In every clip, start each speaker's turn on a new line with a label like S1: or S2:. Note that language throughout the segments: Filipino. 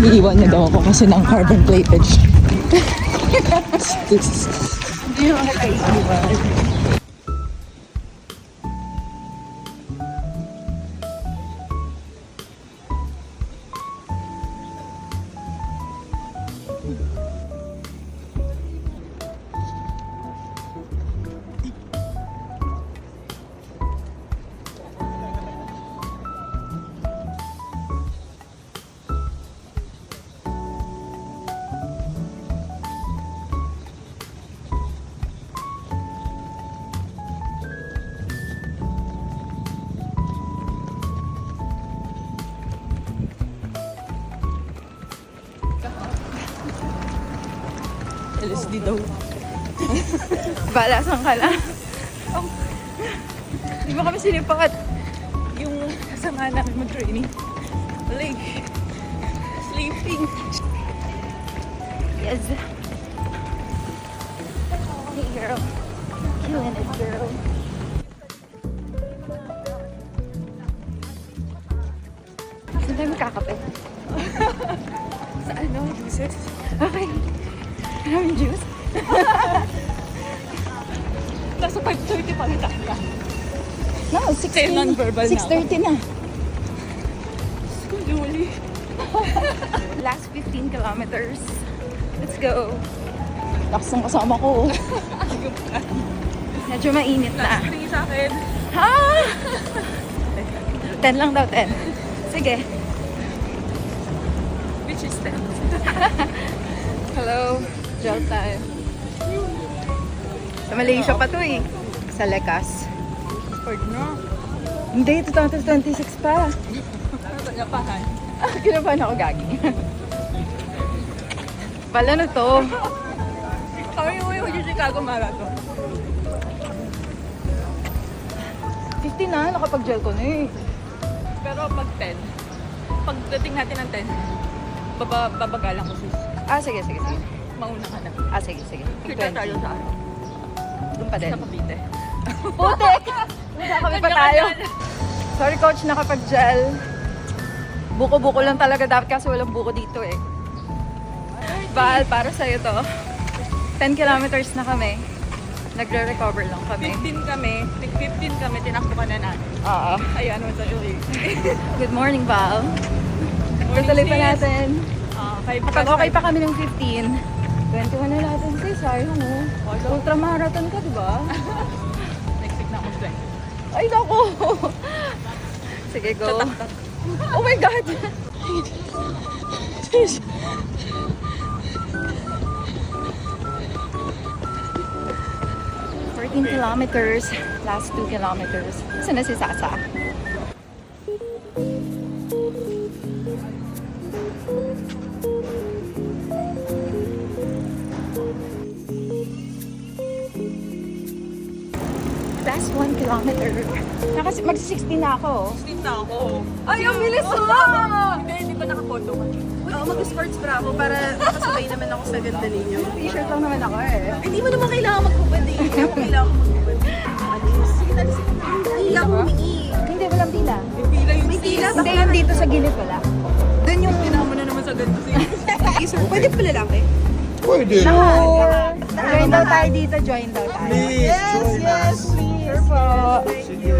S1: Iiwan niya daw ako kasi ng carbon plated siya. Hindi naman nakaiiwan. LSD daw.
S2: Balasan ka lang. Di ba kami sinipat?
S1: Yung kasama namin mag-training. Like, sleeping.
S2: Yes. Hey girl. Killing it, girl. Saan tayo magkakape?
S1: Sa ano? Juices?
S2: Okay. Maraming juice?
S1: Nasa 5:30 pa rin tayo.
S2: No,
S1: Kaya non-verbal na
S2: 6:30 na.
S1: Luli.
S2: Last 15 kilometers. Let's go.
S1: Lakas ng kasama ko.
S2: Medyo mainit na.
S1: Tingin sa akin.
S2: Ha? 10 lang daw, 10. Sige.
S1: Which is 10.
S2: Hello. Gel time. Sa Malaysia pa to eh. Sa Lekas.
S1: Or no.
S2: Hindi, 2026 pa.
S1: Napahan.
S2: Kinabahan ako, gagi. Pala na to.
S1: Kami yung Chicago Marathon.
S2: 50 na, nakapag-gel ko na eh.
S1: Pero pag 10, pagdating natin ng 10, babagalan ko sis.
S2: Ah, sige, sige, sige.
S1: Mauna ka na.
S2: Ah, sige, sige.
S1: Kita tayo sa ano?
S2: Doon pa din.
S1: Sa Cavite.
S2: Putik! Kami pa tayo. Sorry coach, nakapag-gel. Buko-buko lang talaga dapat kasi walang buko dito eh. Val, para sa'yo to. 10 kilometers na kami. Nagre-recover lang kami.
S1: 15 kami, tinakbo ka na natin.
S2: Oo.
S1: Ayan, what's up, Yuri?
S2: Good morning, Val. Tutuloy pa natin. Kapag okay pa kami ng 15, 21 na natin sis. Sayang oh. Ultramarathon ka, diba?
S1: Next week na ako sa
S2: Ay, naku! Sige, go. Oh my God! 14 kilometers, last 2 kilometers. Saan na si Sasa? Last 1 kilometer. Mag-16 na ako.
S1: 16 na ako.
S2: Ay, ang bilis mo!
S1: Hindi ba nakapondo ka?
S3: Oo, mag-sports bra ako para makasabay naman ako sa ganda ninyo.
S2: T-shirt lang naman ako eh.
S3: Hindi mo naman kailangan maghubad eh. Hindi mo kailangan maghubad. Sige, talisik na. Hindi ako humingi.
S2: Hindi, walang pila.
S1: Yung pila yung
S3: May pila.
S2: Hindi, yung dito sa gilid wala. Doon yung
S1: Pinaka mo na naman sa ganito sis.
S3: Pwede pa lalaki?
S4: Pwede.
S2: lahat. Join daw tayo dito, join daw tayo.
S4: Please, join us.
S2: Sure po.
S4: Sige.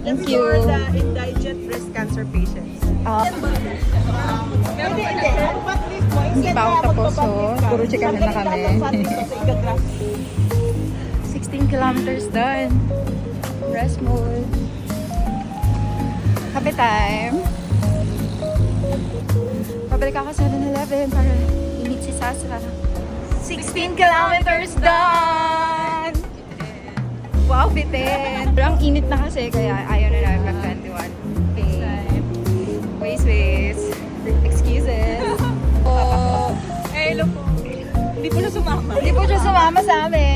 S2: Thank you.
S3: For the indigent breast cancer patients.
S2: Hindi pa ako tapos, so puro chikahan na kami. 16 kilometers done. Rest mode. Kape time. Pabalik ako sa 7-Eleven para i-meet si Sasa. 16 kilometers done! Wow, bitin! Pero ang init na kasi, kaya ayaw na namin mag-21. Okay. Ways. Excuses.
S1: Hello po. Hindi po na sumama.
S2: Hindi po siya sumama sa amin.